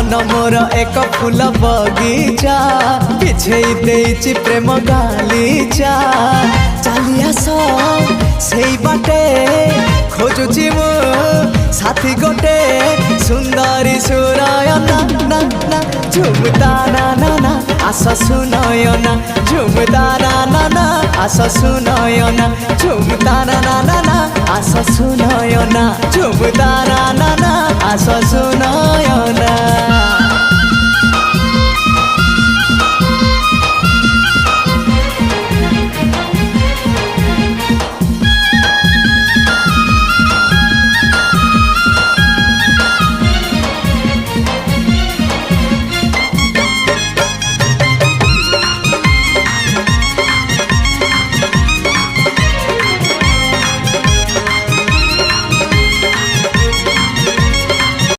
मन मोर एक फूल बगीचा बिछेई देइछि प्रेम गालीचा चली आस सेई बाटे खोजुछि मु साथी गोटे सुंदरी सुरायना ना ना झुमता ना ना ना आस सुनयना झुमता ना ना ना आस सुनयना झुमता ना ना ना ना आस सुनयना झुमता ना ना ना आस